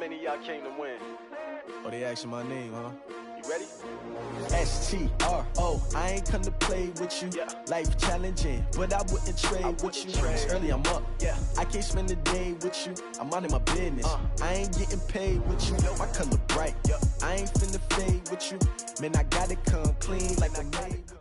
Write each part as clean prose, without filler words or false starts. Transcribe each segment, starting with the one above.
many of y'all came to win? Oh, they asking my name, huh? You ready? S-T-R-O, I ain't come to play with you. Yeah. Life challenging, but I wouldn't trade with you. It's early, I'm up. Yeah. I can't spend the day with you. I'm minding my business. I ain't getting paid with you. My color bright. I ain't finna fade with you. Man, I gotta come clean like I made with you.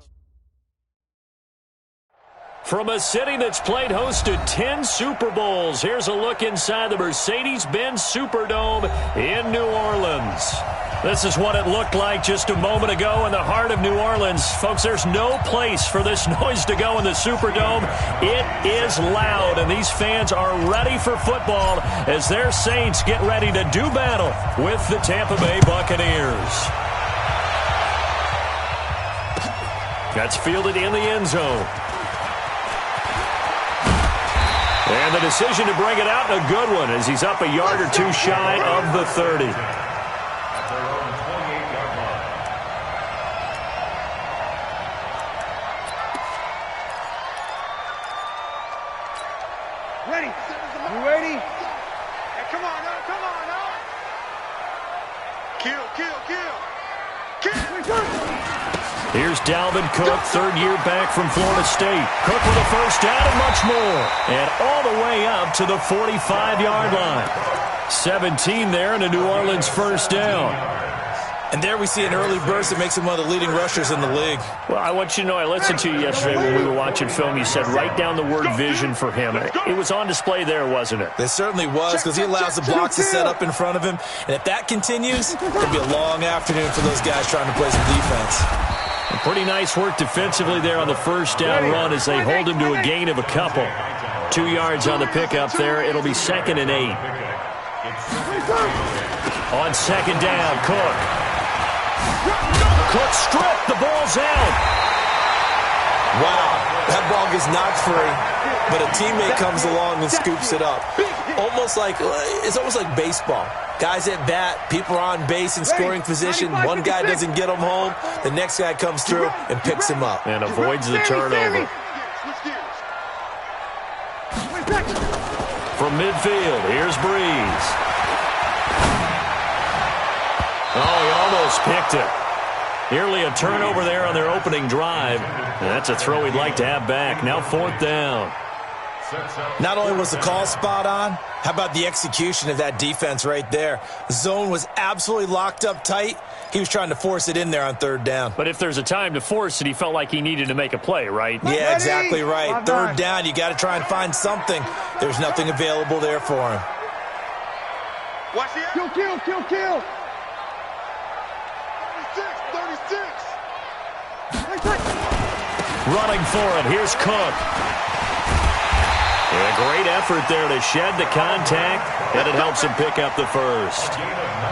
From a city that's played host to 10 Super Bowls, here's a look inside the Mercedes-Benz Superdome in New Orleans. This is what it looked like just a moment ago in the heart of New Orleans. Folks, there's no place for this noise to go in the Superdome. It is loud, and these fans are ready for football as their Saints get ready to do battle with the Tampa Bay Buccaneers. That's fielded in the end zone. And the decision to bring it out, a good one, as he's up a yard or two shy of the 30. Ready? You ready? Hey, come on now, come on now. Kill, kill, kill. Here's Dalvin Cook, third year back from Florida State. Cook with a first down and much more. And all the way up to the 45-yard line. 17 there and a New Orleans first down. And there we see an early burst that makes him one of the leading rushers in the league. Well, I want you to know, I listened to you yesterday when we were watching film. You said write down the word vision for him. It was on display there, wasn't it? It certainly was, because he allows the blocks to set up in front of him. And if that continues, it'll be a long afternoon for those guys trying to play some defense. And pretty nice work defensively there on the first down run as they hold him to a gain of a couple. 2 yards on the pickup there. It'll be 2nd and 8. On second down, Cook. Cook stripped. The ball's out. Wow, that ball gets knocked free, but a teammate comes along and scoops it up. It's almost like baseball. Guys at bat, people are on base in scoring position. One guy doesn't get him home. The next guy comes through and picks him up. And avoids the turnover. From midfield, here's Breeze. Oh, he almost picked it. Nearly a turnover there on their opening drive. And that's a throw he'd like to have back. Now 4th down. Not only was the call spot on, how about the execution of that defense right there? The zone was absolutely locked up tight. He was trying to force it in there on 3rd down. But if there's a time to force it, he felt like he needed to make a play, right? Yeah, exactly right. 3rd down, you got to try and find something. There's nothing available there for him. Watch it. Kill, kill, kill, kill. 36. Running for it. Here's Cook. A great effort there to shed the contact, and it helps him pick up the first.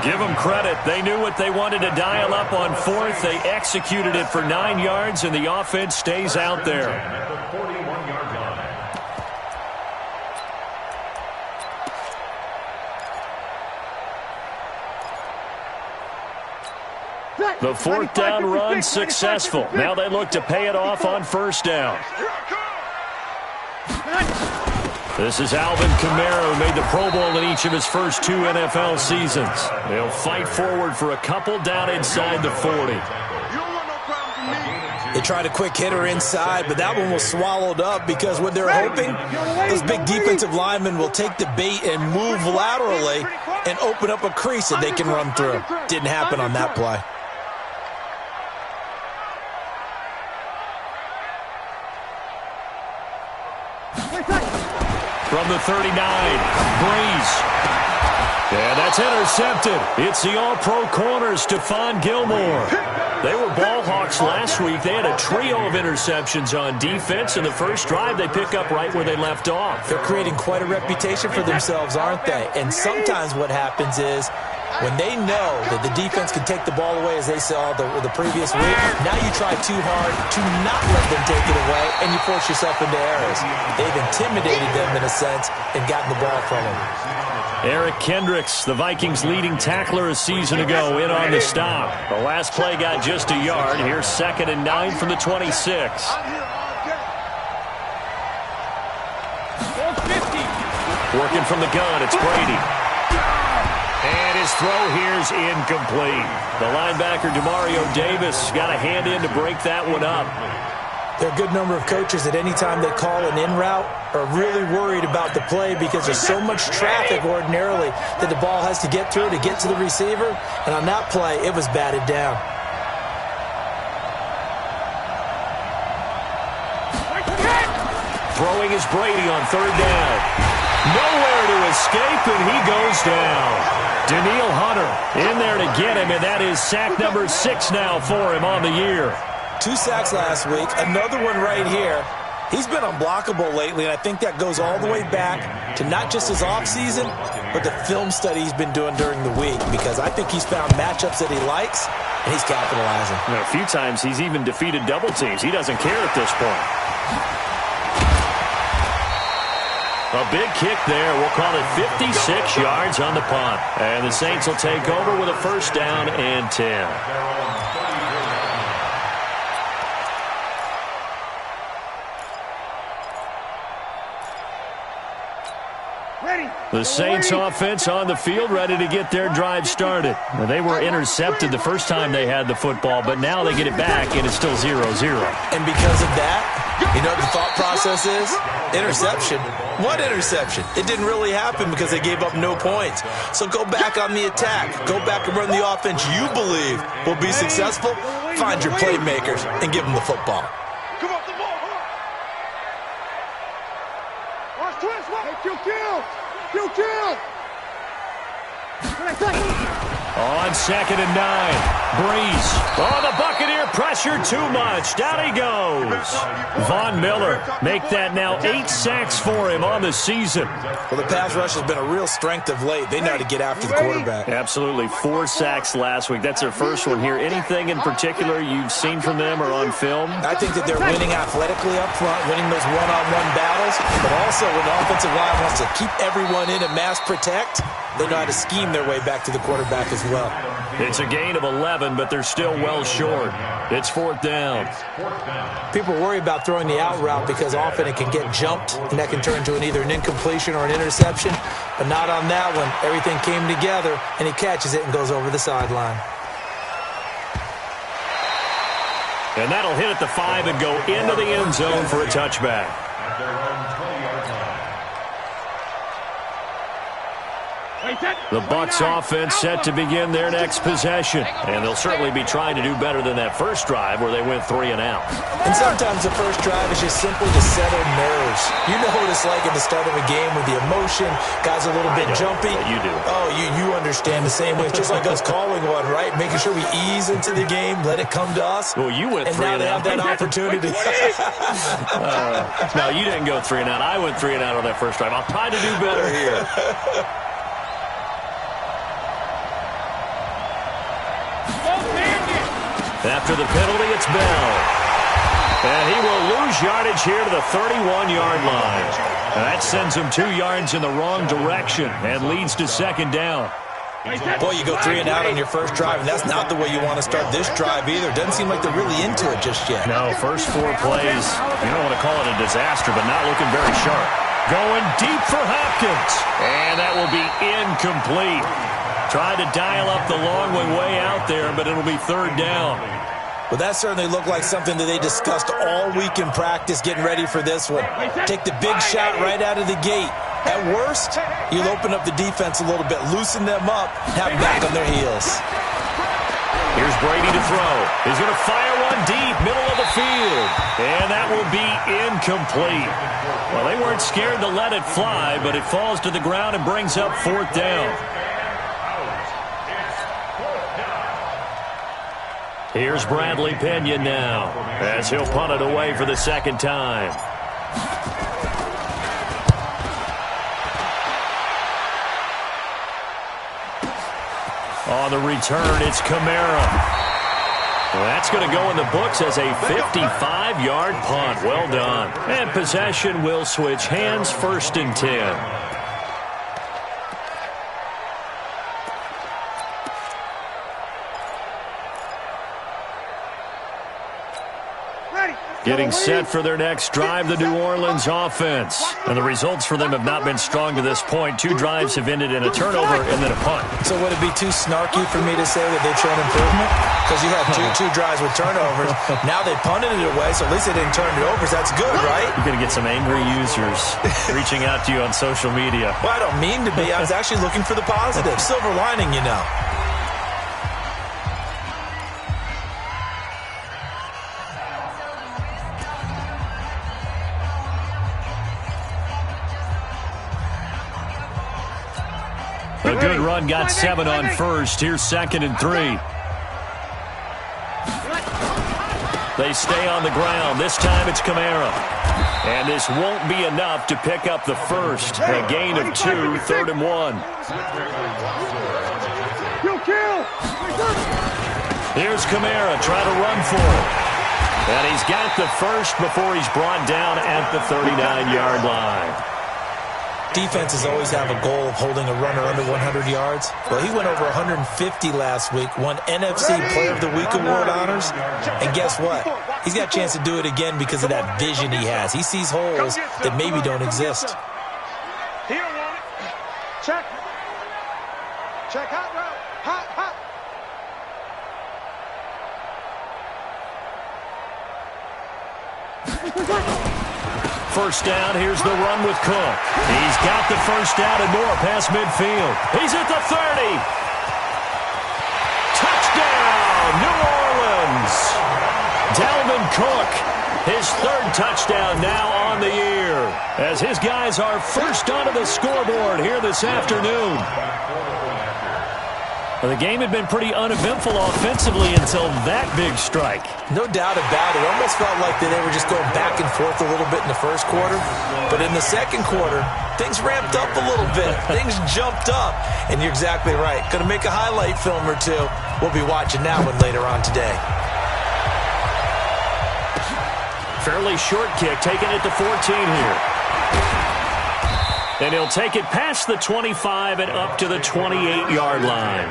Give them credit. They knew what they wanted to dial up on 4th. They executed it for 9 yards, and the offense stays out there. The 4th down run successful. Now they look to pay it off on 1st down. This is Alvin Kamara, who made the Pro Bowl in each of his first 2 NFL seasons. They'll fight forward for a couple down inside the 40. They tried a quick hitter inside, but that one was swallowed up because what they're hoping, those big defensive linemen will take the bait and move laterally and open up a crease that they can run through. Didn't happen on that play. From the 39, Breeze. And that's intercepted. It's the all-pro corner, Stephon Gilmore. They were ball hawks last week. They had a trio of interceptions on defense. In the first drive, they pick up right where they left off. They're creating quite a reputation for themselves, aren't they? And sometimes what happens is when they know that the defense can take the ball away, as they saw the previous week, now you try too hard to not let them take it away, and you force yourself into errors. They've intimidated them, in a sense, and gotten the ball from them. Eric Kendricks, the Vikings' leading tackler a season ago, in on the stop. The last play got just a yard. Here's 2nd and 9 from the 26. Working from the gun, it's Brady. And throw here's incomplete. The linebacker, Demario Davis, got a hand in to break that one up. There are a good number of coaches at any time they call an in route are really worried about the play because there's so much traffic ordinarily that the ball has to get through to get to the receiver. And on that play, it was batted down. Throwing is Brady on third down. Nowhere to escape, and he goes down. Danielle Hunter in there to get him, and that is sack number 6 now for him on the year. 2 sacks last week, another one right here. He's been unblockable lately, and I think that goes all the way back to not just his offseason, but the film study he's been doing during the week, because I think he's found matchups that he likes, and he's capitalizing. A few times he's even defeated double teams. He doesn't care at this point. A big kick there. We'll call it 56 yards on the punt. And the Saints will take over with a first down and 10. The Saints offense on the field, ready to get their drive started. Now, they were intercepted the first time they had the football, but now they get it back, and it's still 0-0. And because of that, you know what the thought process is? Interception. What interception? It didn't really happen because they gave up no points. So go back on the attack. Go back and run the offense you believe will be successful. Find your playmakers and give them the football. Come on, the ball. Watch twist. Kill. On 2nd and 9. Breeze. Oh, the Buccaneer pressure too much. Down he goes. Von Miller make that now 8 sacks for him on the season. Well, the pass rush has been a real strength of late. They know how to get after the quarterback. Absolutely. 4 sacks last week. That's their first one here. Anything in particular you've seen from them or on film? I think that they're winning athletically up front, winning those one-on-one battles, but also when the offensive line wants to keep everyone in and mass protect, they know how to scheme their way back to the quarterback as well. It's a gain of 11, but they're still well short. It's 4th down. People worry about throwing the out route because often it can get jumped, and that can turn into either an incompletion or an interception, but not on that one. Everything came together, and he catches it and goes over the sideline. And that'll hit at the 5 and go into the end zone for a touchback. The Bucs offense set to begin their next possession. And they'll certainly be trying to do better than that first drive where they went 3 and out. And sometimes the first drive is just simply to settle nerves. You know what it's like at the start of a game with the emotion. Guys a little bit jumpy. You do. Oh, you understand the same way. It's just like us calling one, right? Making sure we ease into the game, let it come to us. Well, you went 3 and out. And now they have that opportunity. No, you didn't go 3 and out. I went 3 and out on that first drive. I'll try to do better here. After the penalty, it's Bell. And he will lose yardage here to the 31-yard line. And that sends him 2 yards in the wrong direction and leads to 2nd down. Boy, you go 3 and out on your first drive, and that's not the way you want to start this drive either. Doesn't seem like they're really into it just yet. No, first 4 plays, you don't want to call it a disaster, but not looking very sharp. Going deep for Hopkins. And that will be incomplete. Tried to dial up the long way out there, but it'll be 3rd down. Well, that certainly looked like something that they discussed all week in practice getting ready for this one. Take the big shot right out of the gate. At worst, you'll open up the defense a little bit, loosen them up, have them back on their heels. Here's Brady to throw. He's going to fire one deep, middle of the field. And that will be incomplete. Well, they weren't scared to let it fly, but it falls to the ground and brings up 4th down. Here's Bradley Pena now as he'll punt it away for the 2nd time. On the return, it's Kamara. Well, that's going to go in the books as a 55-yard punt. Well done. And possession will switch hands, 1st and 10. Getting set for their next drive, the New Orleans offense. And the results for them have not been strong to this point. 2 drives have ended in a turnover and then a punt. So would it be too snarky for me to say that they've shown improvement? Because you had two drives with turnovers. Now they punted it away, so at least they didn't turn it over. So that's good, right? You're going to get some angry users reaching out to you on social media. Well, I don't mean to be. I was actually looking for the positive. Silver lining, you know. A good run got 7 on first. Here's 2nd and 3. They stay on the ground. This time it's Kamara. And this won't be enough to pick up the first. A gain of 2, 3rd and 1. Here's Kamara trying to run for it. And he's got the first before he's brought down at the 39-yard line. Defenses always have a goal of holding a runner under 100 yards. Well, he went over 150 last week, won NFC Player of the Week award honors. And guess what? He's got a chance to do it again because of that vision he has. He sees holes that maybe don't exist. He don't want it. Check. Check hot route. Hot. First down, here's the run with Cook. He's got the first down and more past midfield. He's at the 30. Touchdown, New Orleans. Dalvin Cook, his 3rd touchdown now on the year, as his guys are first onto the scoreboard here this afternoon. Well, the game had been pretty uneventful offensively until that big strike. No doubt about it. It almost felt like they were just going back and forth a little bit in the first quarter. But in the second quarter, things ramped up a little bit. Things jumped up. And you're exactly right. Going to make a highlight film or two. We'll be watching that one later on today. Fairly short kick, taking it to 14 here. And he'll take it past the 25 and up to the 28-yard line.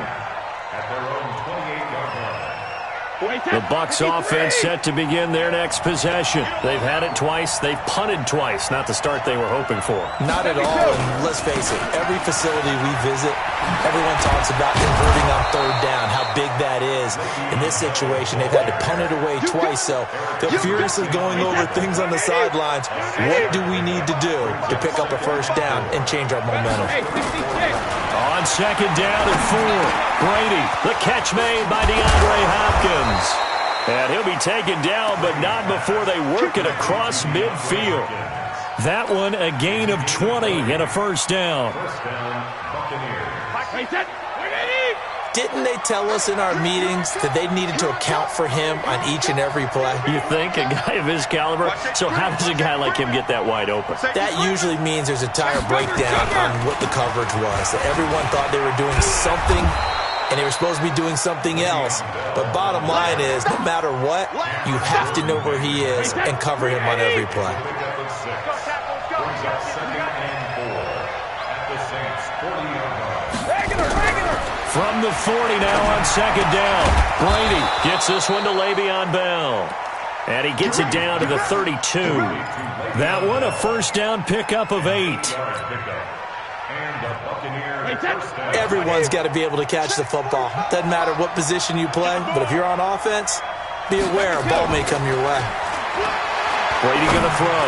The Bucs offense set to begin their next possession. They've had it twice. They've punted twice. Not the start they were hoping for. Not at all. And let's face it, every facility we visit, everyone talks about converting on 3rd down, how big that is. In this situation, they've had to punt it away twice, so they're furiously going over things on the sidelines. What do we need to do to pick up a first down and change our momentum? On 2nd down and 4, Brady, the catch made by DeAndre Hopkins. And he'll be taken down, but not before they work it across midfield. That one a gain of 20 and a first down. Didn't they tell us in our meetings that they needed to account for him on each and every play? You think? A guy of his caliber? So how does a guy like him get that wide open? That usually means there's a tire breakdown on what the coverage was. That everyone thought they were doing something, and they were supposed to be doing something else. But bottom line is, no matter what, you have to know where he is and cover him on every play. From the 40 now on 2nd down. Brady gets this one to Le'Veon Bell. And he gets it down to the 32. That one a first down pickup of 8. Everyone's got to be able to catch the football. Doesn't matter what position you play, but if you're on offense, be aware a ball may come your way. Brady going to throw.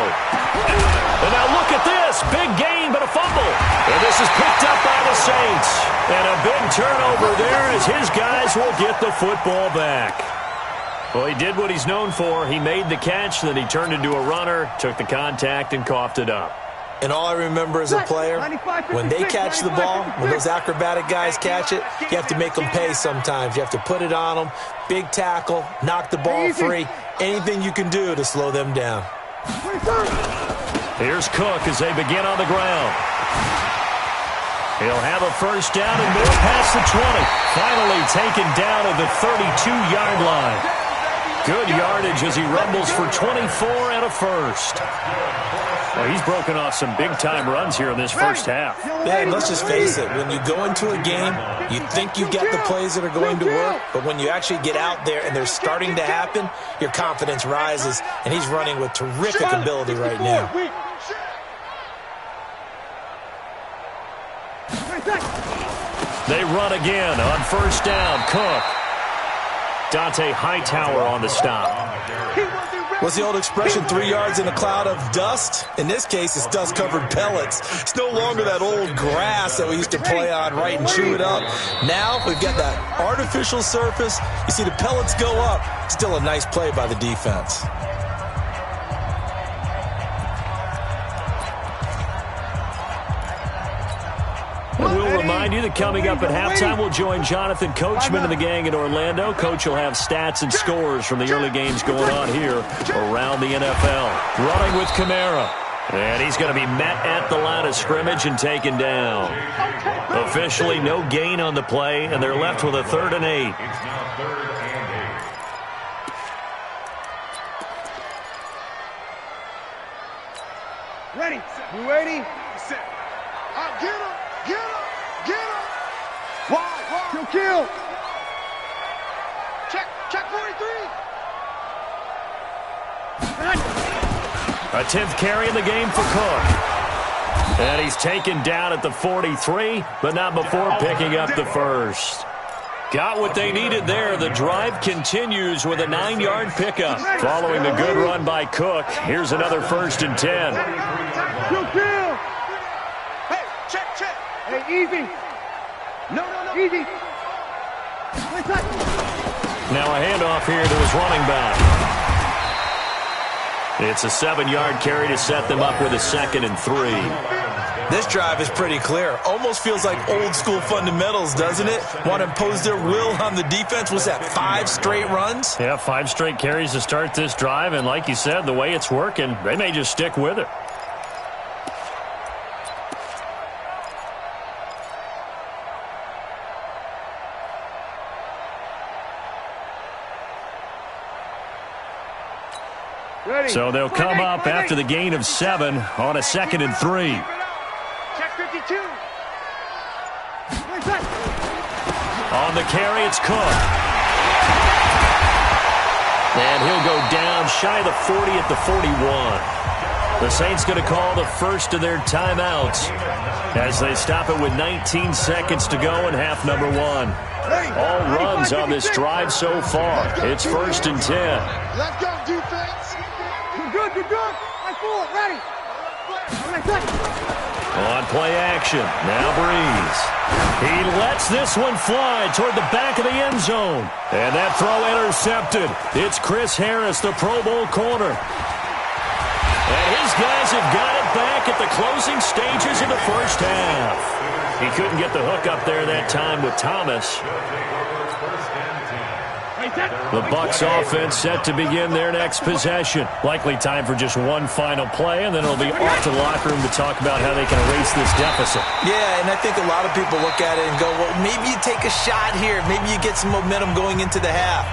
And now look at this. Big gain, but a fumble. And this is picked up by the Saints. And a big turnover there as his guys will get the football back. Well, he did what he's known for. He made the catch, then he turned into a runner, took the contact, and coughed it up. And all I remember as a player, when they catch the ball, when those acrobatic guys catch it, you have to make them pay sometimes. You have to put it on them, big tackle, knock the ball free, anything you can do to slow them down. Here's Cook as they begin on the ground. He'll have a first down and more past the 20. Finally taken down at the 32-yard line. Good yardage as he rumbles for 24 and a first. Well, he's broken off some big-time runs here in this first half. Yeah, and let's just face it. When you go into a game, you think you get the plays that are going to work, but when you actually get out there and they're starting to happen, your confidence rises, and he's running with terrific ability right now. They run again on first down. Cook. Dante Hightower on the stop. What's the old expression, 3 yards in a cloud of dust? In this case, it's dust-covered pellets. It's no longer that old grass that we used to play on, right, and chew it up. Now we've got that artificial surface. You see the pellets go up. Still a nice play by the defense. And we'll remind you that coming up at halftime, we'll join Jonathan Coachman and the gang in Orlando. Coach will have stats and scores from the early games going on here around the NFL. Running with Kamara. And he's going to be met at the line of scrimmage and taken down. Officially no gain on the play, and they're left with a 3rd and 8. Ready. You ready? Set. Get him. Get him! Get him! Wide! Kill! Check 43! A 10th carry in the game for Cook. And he's taken down at the 43, but not before picking up the first. Got what they needed there. The drive continues with a 9-yard pickup. Following the good run by Cook, here's another 1st and 10. Kill! Hey, check! Hey, easy. No. Easy. Now a handoff here to his running back. It's a 7-yard carry to set them up with a 2nd and 3. This drive is pretty clear. Almost feels like old-school fundamentals, doesn't it? Want to impose their will on the defense. Was that 5 straight runs? Yeah, 5 straight carries to start this drive. And like you said, the way it's working, they may just stick with it. So they'll come up after the gain of 7 on a 2nd and 3. Check 52. On the carry, it's Cook. And he'll go down shy of the 40 at the 41. The Saints going to call the first of their timeouts as they stop it with 19 seconds to go in half number 1. All runs on this drive so far. It's 1st and 10. Let's go, defense. You're good. I pull it. Ready. On play action. Now Breeze. He lets this one fly toward the back of the end zone. And that throw intercepted. It's Chris Harris, the Pro Bowl corner. And his guys have got it back at the closing stages of the first half. He couldn't get the hook up there that time with Thomas. The Bucs offense set to begin their next possession. Likely time for just one final play, and then it'll be off to the locker room to talk about how they can erase this deficit. Yeah, and I think a lot of people look at it and go, well, maybe you take a shot here. Maybe you get some momentum going into the half.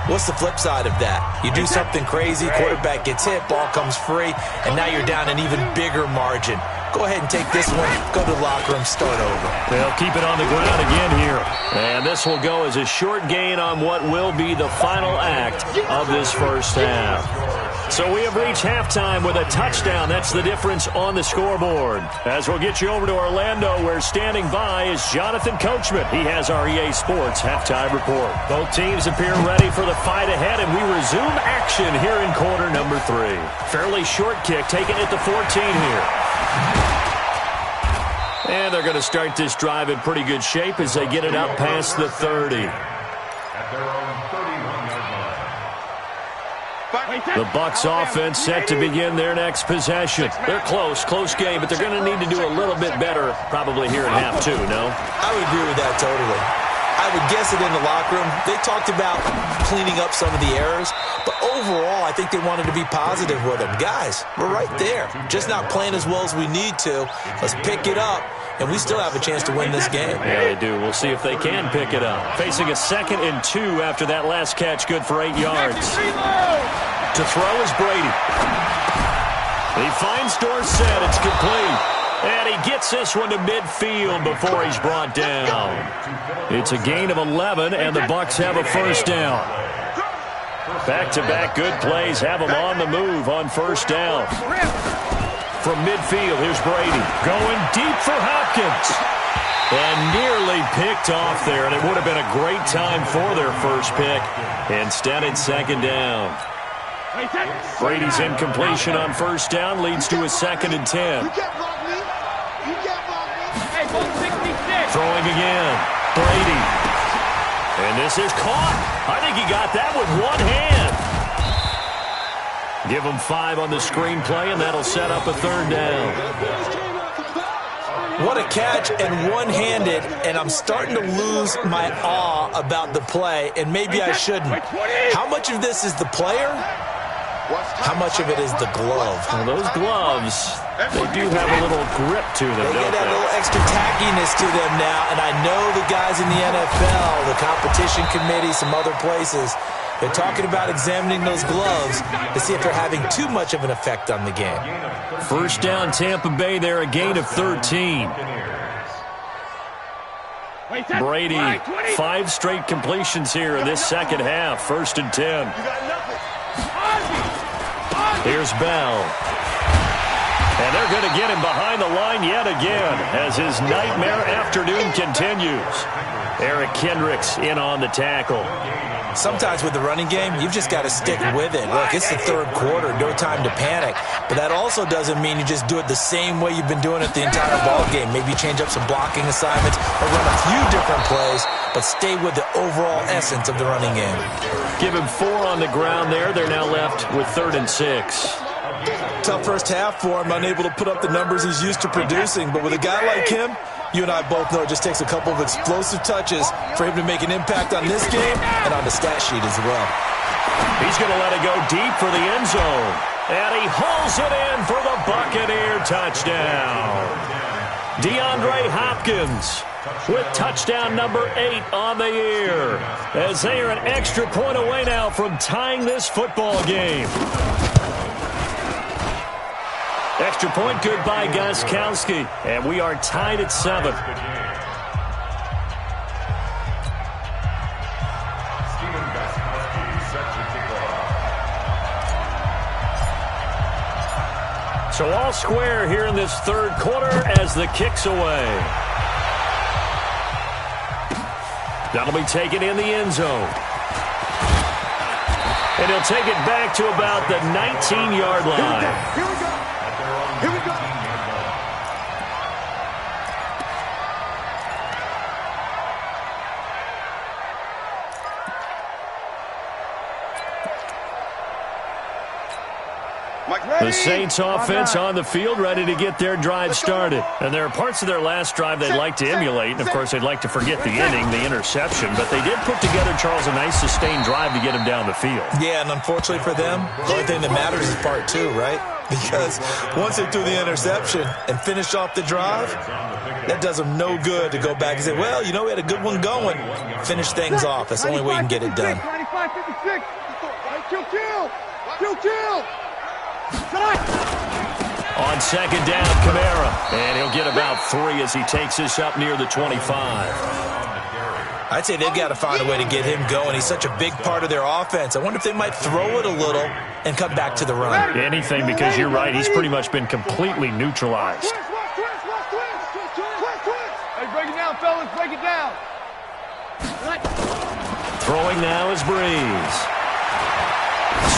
What's the flip side of that? You do something crazy, quarterback gets hit, ball comes free, and now you're down an even bigger margin. Go ahead and take this one, go to the locker room, start over. They'll keep it on the ground again here. And this will go as a short gain on what will be the final act of this first half. So we have reached halftime with a touchdown. That's the difference on the scoreboard. As we'll get you over to Orlando, where standing by is Jonathan Coachman. He has our EA Sports halftime report. Both teams appear ready for the fight ahead, and we resume action here in quarter number 3. Fairly short kick taken at the 14 here. And they're going to start this drive in pretty good shape as they get it up past the 30. The Bucs offense set to begin their next possession. They're close game, but they're going to need to do a little bit better probably here in half 2, no? I would agree with that totally. I would guess it in the locker room. They talked about cleaning up some of the errors, but overall, I think they wanted to be positive with them. Guys, we're right there. Just not playing as well as we need to. Let's pick it up, and we still have a chance to win this game. Yeah, they do. We'll see if they can pick it up. Facing a 2nd and 2 after that last catch, good for 8 yards. To throw is Brady. He finds Dorsett. It's complete. And he gets this one to midfield before he's brought down. It's a gain of 11, and the Bucs have a first down. Back-to-back good plays have them on the move on first down. From midfield, here's Brady. Going deep for Hopkins. And nearly picked off there, and it would have been a great time for their first pick. Instead, it's second down. Brady's incompletion on first down leads to a 2nd and 10. Throwing again. Brady. And this is caught. I think he got that with one hand. Give him 5 on the screenplay, and that'll set up a third down. What a catch, and one-handed, and I'm starting to lose my awe about the play, and maybe I shouldn't. How much of this is the player? How much of it is the glove? Well, those gloves, they do have a little grip to them, They get that little extra tackiness to them now, and I know the guys in the NFL, the competition committee, some other places, they're talking about examining those gloves to see if they're having too much of an effect on the game. First down, Tampa Bay there, a gain of 13. Brady, 5 straight completions here in this second half. 1st and 10. Here's Bell. And they're going to get him behind the line yet again as his nightmare afternoon continues. Eric Kendricks in on the tackle. Sometimes with the running game, you've just got to stick with it. Look, it's the third quarter, no time to panic. But that also doesn't mean you just do it the same way you've been doing it the entire ball game. Maybe change up some blocking assignments or run a few different plays, but stay with the overall essence of the running game. Give him 4 on the ground there. They're now left with 3rd and 6. Tough first half for him, unable to put up the numbers he's used to producing. But with a guy like him, you and I both know it just takes a couple of explosive touches for him to make an impact on this game and on the stat sheet as well. He's going to let it go deep for the end zone. And he hauls it in for the Buccaneer touchdown. DeAndre Hopkins with touchdown number 8 on the year, as they are an extra point away now from tying this football game. Extra point good by Gostkowski, and we are tied at 7. So all square here in this third quarter as the kick's away. That'll be taken in the end zone. And he'll take it back to about the 19-yard line. Here we go. Here we go. The Saints offense on the field, ready to get their drive started. And there are parts of their last drive they'd like to emulate. And, of course, they'd like to forget the inning, the interception. But they did put together, Charles, a nice sustained drive to get him down the field. Yeah, and unfortunately for them, the only thing that matters is part 2, right? Because once they threw the interception and finished off the drive, that does them no good to go back and say, well, you know, we had a good one going. Finish things off. That's the only way you can get it done. 95-56. Kill. On second down, Kamara. And he'll get about 3 as he takes this up near the 25. I'd say they've got to find a way to get him going. He's such a big part of their offense. I wonder if they might throw it a little and come back to the run. Anything, because you're right. He's pretty much been completely neutralized. Hey, break it down, fellas. Break it down. Throwing now is Breeze.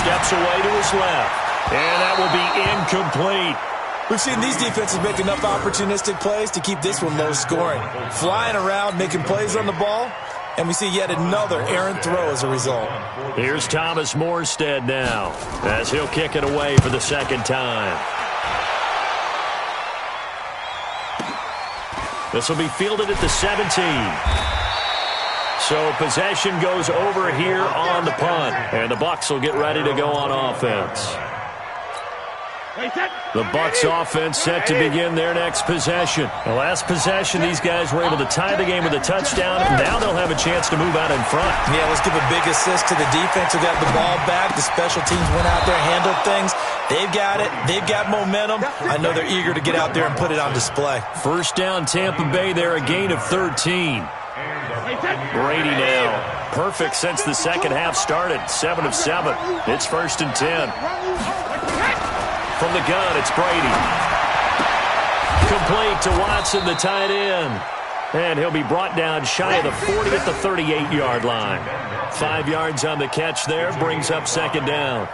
Steps away to his left. And that will be incomplete. We've seen these defenses make enough opportunistic plays to keep this one low scoring. Flying around, making plays on the ball, and we see yet another errant throw as a result. Here's Thomas Morstead now, as he'll kick it away for the second time. This will be fielded at the 17. So possession goes over here on the punt, and the Bucs will get ready to go on offense. The Bucs offense set to begin their next possession. The last possession, these guys were able to tie the game with a touchdown, and now they'll have a chance to move out in front. Yeah, let's give a big assist to the defense who got the ball back. The special teams went out there, handled things. They've got it. They've got momentum. I know they're eager to get out there and put it on display. First down, Tampa Bay there, a gain of 13. Brady now. Perfect since the second half started. 7 of 7. It's 1st and 10. From the gun, it's Brady. Complete to Watson, the tight end. And he'll be brought down shy of the 40 at the 38-yard line. 5 yards on the catch there. Brings up second down.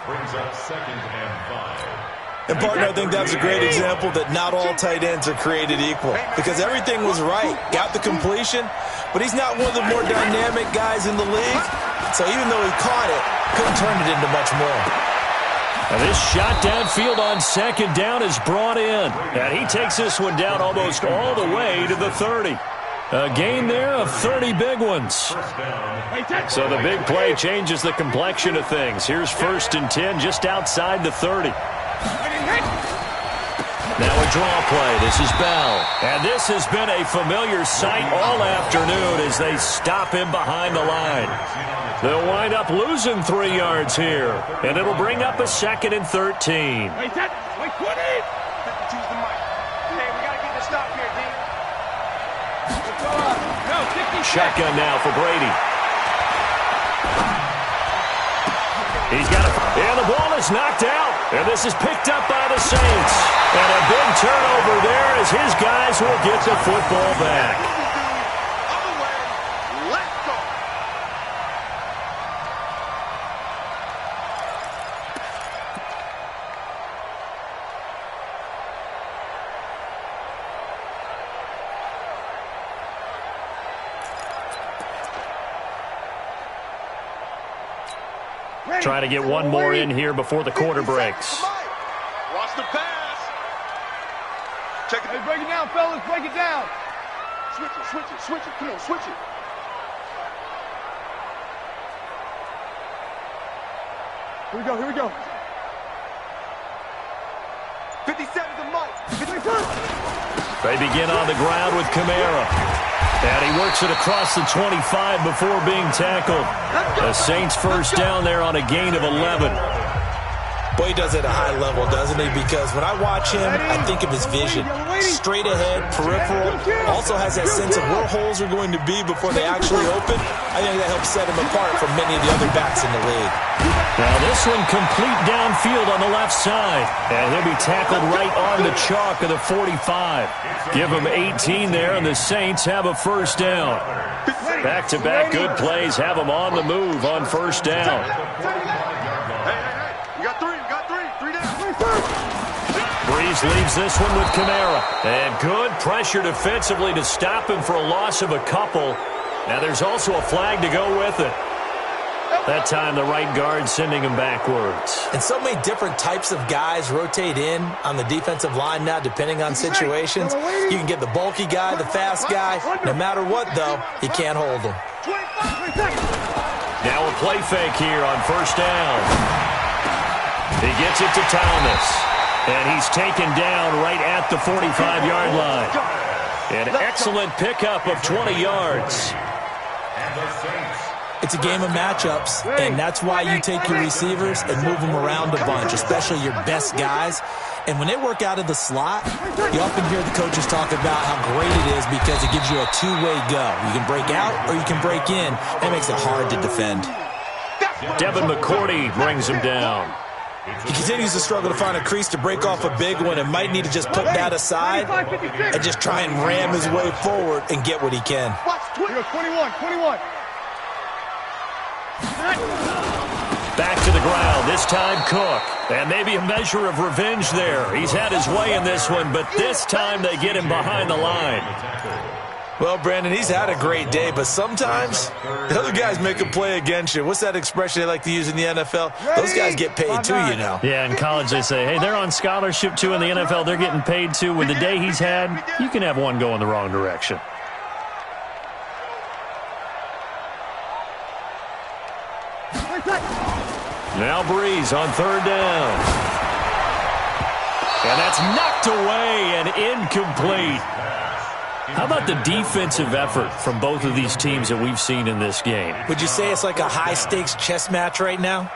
And, partner, I think that's a great example that not all tight ends are created equal. Because everything was right. Got the completion, but he's not one of the more dynamic guys in the league. So even though he caught it, couldn't turn it into much more. And this shot downfield on second down is brought in. And he takes this one down almost all the way to the 30. A gain there of 30 big ones. So the big play changes the complexion of things. Here's 1st and 10 just outside the 30. Now a draw play. This is Bell. And this has been a familiar sight all afternoon as they stop him behind the line. They'll wind up losing 3 yards here. And it'll bring up a 2nd and 13. Shotgun now for Brady. He's got it. And the ball is knocked out. And this is picked up by the Saints. And a big turnover there as his guys will get the football back. Trying to get one more in here before the quarter breaks. Watch the pass. Check it. Hey, break it down, fellas. Break it down. Switch it, switch it, switch it. Come on, switch it. Here we go, here we go. 57's a Mike. They begin on the ground with Kamara. And he works it across the 25 before being tackled. The Saints first down there on a gain of 11. Boy, he does it at a high level, doesn't he? Because when I watch him, I think of his vision. Straight ahead, peripheral. Also has that sense of where holes are going to be before they actually open. I think that helps set him apart from many of the other backs in the league. Now this one complete downfield on the left side. And he'll be tackled right on the chalk of the 45. Give him 18 there, and the Saints have a first down. Back-to-back good plays have them on the move on first down. Breeze leaves this one with Kamara. And good pressure defensively to stop him for a loss of a couple. Now there's also a flag to go with it. That time the right guard sending him backwards. And so many different types of guys rotate in on the defensive line now depending on situations. You can get the bulky guy, the fast guy. No matter what, though, he can't hold him. Now a play fake here on first down. He gets it to Thomas. And he's taken down right at the 45-yard line. An excellent pickup of 20 yards. It's a game of matchups, and that's why you take your receivers and move them around a bunch, especially your best guys. And when they work out of the slot, you often hear the coaches talk about how great it is because it gives you a two-way go. You can break out or you can break in. That makes it hard to defend. Devin McCourty brings him down. He continues to struggle to find a crease to break off a big one and might need to just put that aside and just try and ram his way forward and get what he can. 21. Back to the ground, this time Cook. And maybe a measure of revenge there. He's had his way in this one, but this time they get him behind the line. Well, Brandon, he's had a great day, but sometimes the other guys make a play against you. What's that expression they like to use in the NFL? Those guys get paid too, you know. Yeah, in college they say, hey, they're on scholarship too. In the NFL, they're getting paid too. With the day he's had, you can have one go in the wrong direction. Hey, Now Breeze on third down. And that's knocked away and incomplete. How about the defensive effort from both of these teams that we've seen in this game? Would you say it's like a high-stakes chess match right now?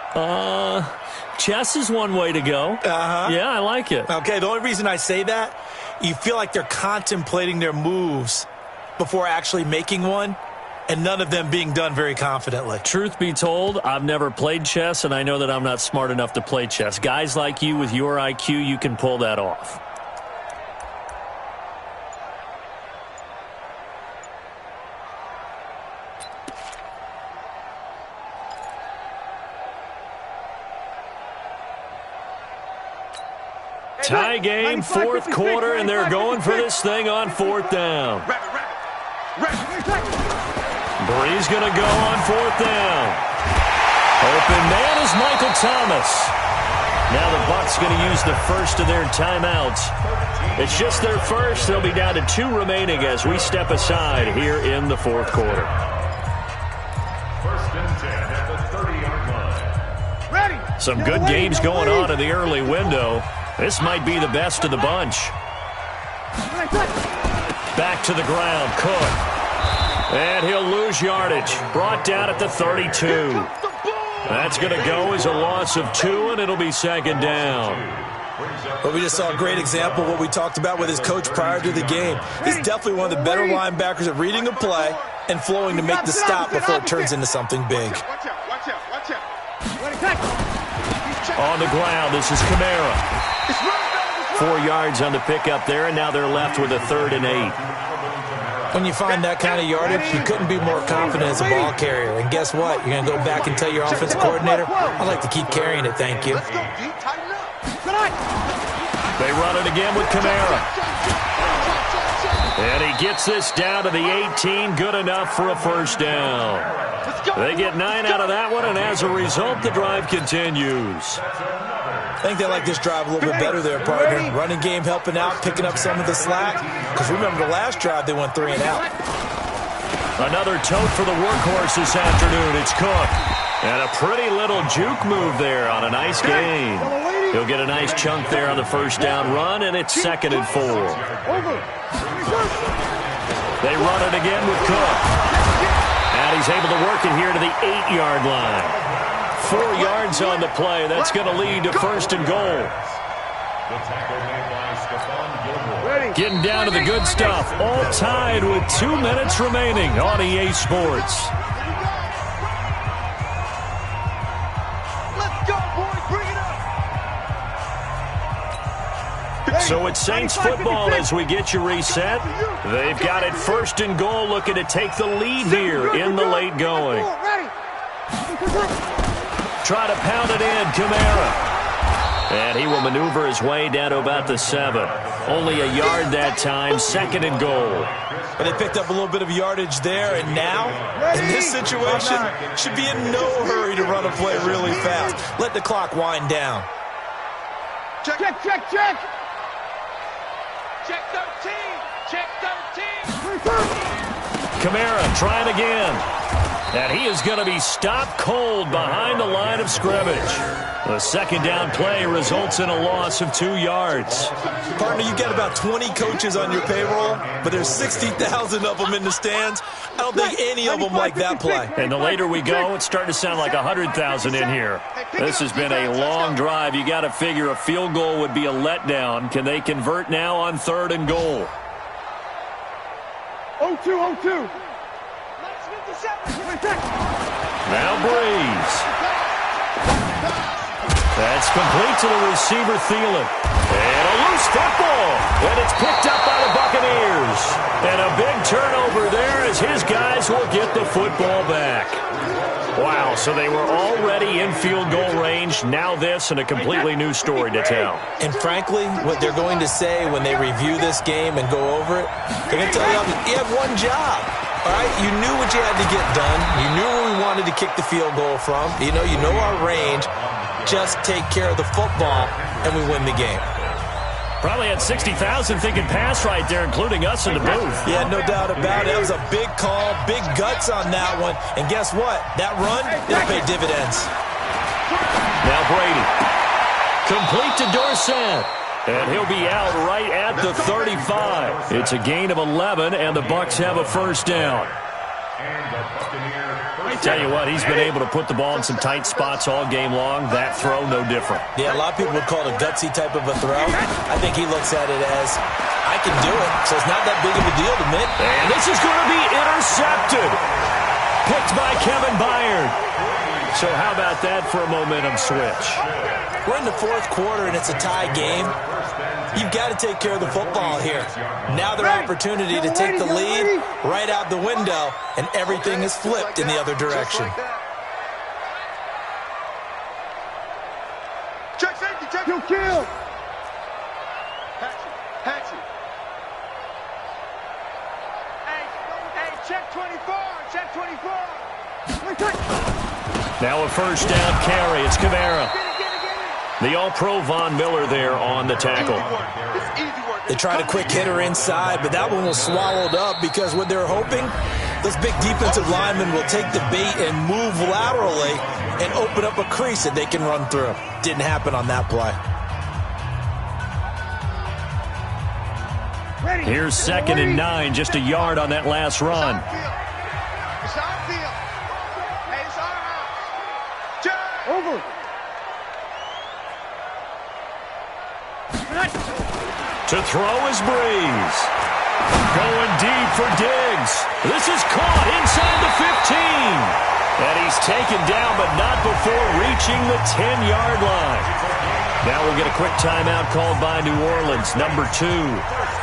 Chess is one way to go. Yeah, I like it. Okay, the only reason I say that, you feel like they're contemplating their moves before actually making one, and none of them being done very confidently. Truth be told, I've never played chess, and I know that I'm not smart enough to play chess. Guys like you with your IQ, you can pull that off. Tie game, fourth quarter, and they're going for this thing on fourth down. Bree's going to go on fourth down. Open man is Michael Thomas. Now the Bucs going to use the first of their timeouts. It's just their first. They'll be down to 2 remaining as we step aside here in the fourth quarter. First and 10 at the 30-yard line. Ready. Some good games going on in the early window. This might be the best of the bunch. Back to the ground, Cook. And he'll lose yardage. Brought down at the 32. That's going to go as a loss of 2, and it'll be second down. Well, we just saw a great example of what we talked about with his coach prior to the game. He's definitely one of the better linebackers at reading a play and flowing to make the stop before it turns into something big. Watch out. On the ground, this is Kamara. 4 yards on the pickup there, and now they're left with a 3rd and 8. When you find that kind of yardage, you couldn't be more confident as a ball carrier. And guess what? You're going to go back and tell your offensive coordinator, I'd like to keep carrying it, thank you. They run it again with Kamara. And he gets this down to the 18, good enough for a first down. They get 9 out of that one, and as a result, the drive continues. I think they like this drive a little bit better there, partner. Running game helping out, picking up some of the slack. Because remember the last drive, they went 3 and out. Another tote for the workhorse this afternoon. It's Cook. And a pretty little juke move there on a nice gain. He'll get a nice chunk there on the first down run, and it's 2nd and 4. They run it again with Cook. And he's able to work it here to the 8-yard line. 4 yards on the play. That's going to lead to 1st and goal. Getting down to the good stuff. All tied with 2 minutes remaining on EA Sports. Let's go, boys. Bring it up. So it's Saints football as we get you reset. They've got it 1st and goal, looking to take the lead here in the late going. Try to pound it in, Kamara. And he will maneuver his way down to about the 7. Only a yard that time, 2nd and goal. But they picked up a little bit of yardage there, and now, in this situation, should be in no hurry to run a play really fast. Let the clock wind down. Check. Check 13. Check 13. Kamara trying again. And he is going to be stopped cold behind the line of scrimmage. The 2nd down play results in a loss of 2 yards. Partner, you got about 20 coaches on your payroll, but there's 60,000 of them in the stands. I don't think any of them like that play. And the later we go, it's starting to sound like 100,000 in here. This has been a long drive. You got to figure a field goal would be a letdown. Can they convert now on 3rd and goal? 0-2. Now Breeze. That's complete to the receiver, Thielen. And a loose football. And it's picked up by the Buccaneers. And a big turnover there as his guys will get the football back. Wow, so they were already in field goal range. Now this and a completely new story to tell. And frankly, what they're going to say when they review this game and go over it, they're going to tell you have one job. All right, you knew what you had to get done. You knew where we wanted to kick the field goal from. You know our range. Just take care of the football, and we win the game. Probably had 60,000 thinking pass right there, including us in the booth. Yeah, no doubt about it. That was a big call, big guts on that one. And guess what? That run, it'll pay dividends. Now Brady. Complete to Dorsett. And he'll be out right at the 35. It's a gain of 11, and the Bucs have a first down. Tell you what, he's been able to put the ball in some tight spots all game long. That throw, no different. Yeah, a lot of people would call it a gutsy type of a throw. I think he looks at it as, I can do it, so it's not that big of a deal to me. And this is going to be intercepted. Picked by Kevin Byard. So how about that for a momentum switch? We're in the fourth quarter, and it's a tie game. You've got to take care of the football here. Now their opportunity to take the lead right out the window, and everything is flipped in the other direction. Check safety, check. You kill. Patch it. Hey, check 24, check 24. Now a first down carry. It's Kamara. The All-Pro Von Miller there on the tackle. They tried a quick hitter inside, but that one was swallowed up because what they're hoping, those big defensive linemen will take the bait and move laterally and open up a crease that they can run through. Didn't happen on that play. Here's 2nd and 9, just a yard on that last run. Over. To throw is Breeze. Going deep for Diggs. This is caught inside the 15. And he's taken down, but not before reaching the 10-yard line. Now we'll get a quick timeout called by New Orleans, number 2,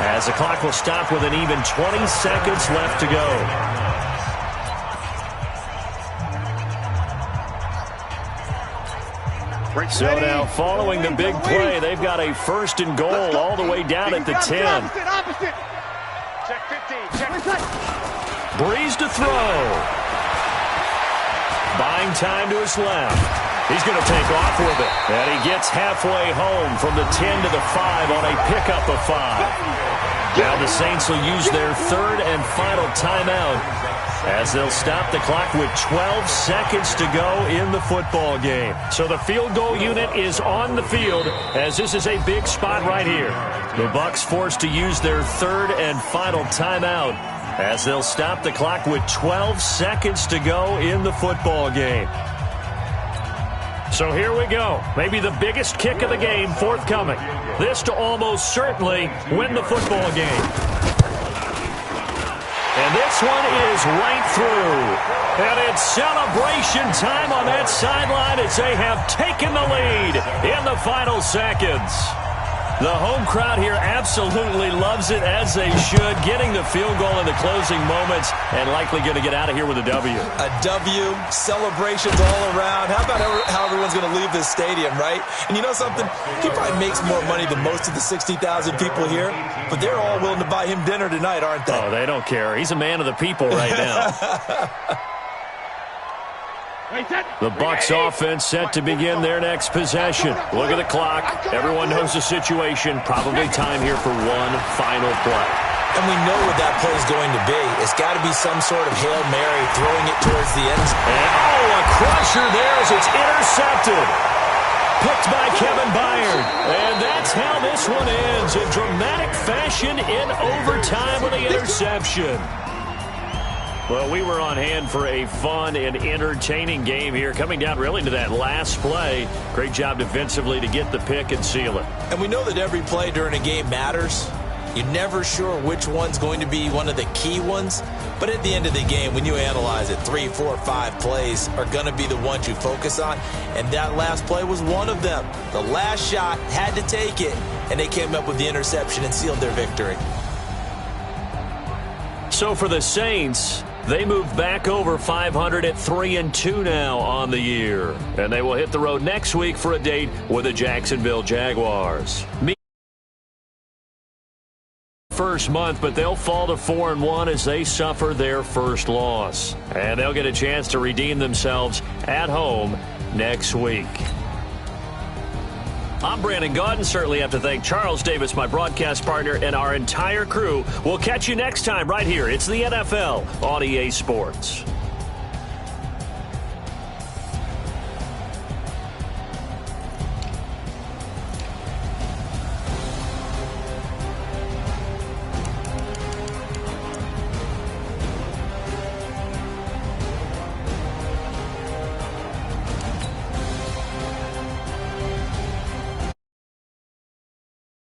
as the clock will stop with an even 20 seconds left to go. So now, following the big play, they've got a 1st and goal all the way down at the 10. Check 15, check. Breeze to throw. Buying time to his left. He's going to take off with it. And he gets halfway home from the 10 to the 5 on a pickup of 5. Now the Saints will use their 3rd and final timeout as they'll stop the clock with 12 seconds to go in the football game. So the field goal unit is on the field as this is a big spot right here. The Bucs forced to use their 3rd and final timeout as they'll stop the clock with 12 seconds to go in the football game. So here we go. Maybe the biggest kick of the game forthcoming. This to almost certainly win the football game. And this one is right through. And it's celebration time on that sideline as they have taken the lead in the final seconds. The home crowd here absolutely loves it, as they should, getting the field goal in the closing moments and likely going to get out of here with a W. A W, celebrations all around. How about how everyone's going to leave this stadium, right? And you know something? He probably makes more money than most of the 60,000 people here, but they're all willing to buy him dinner tonight, aren't they? Oh, they don't care. He's a man of the people right now. The Bucs offense set to begin their next possession. Look at the clock. Everyone knows the situation. Probably time here for one final play. And we know what that play is going to be. It's got to be some sort of Hail Mary, throwing it towards the end zone. And, a crusher there as it's intercepted. Picked by Kevin Byard. And that's how this one ends in dramatic fashion in overtime with the interception. Well, we were on hand for a fun and entertaining game here, coming down really to that last play. Great job defensively to get the pick and seal it. And we know that every play during a game matters. You're never sure which one's going to be one of the key ones. But at the end of the game, when you analyze it, 3, 4, 5 plays are going to be the ones you focus on. And that last play was one of them. The last shot had to take it, and they came up with the interception and sealed their victory. So for the Saints, they move back over 500 at 3-2 now on the year. And they will hit the road next week for a date with the Jacksonville Jaguars. First month, but they'll fall to 4-1 as they suffer their first loss. And they'll get a chance to redeem themselves at home next week. I'm Brandon Gaudin. Certainly have to thank Charles Davis, my broadcast partner, and our entire crew. We'll catch you next time right here. It's the NFL on EA Sports.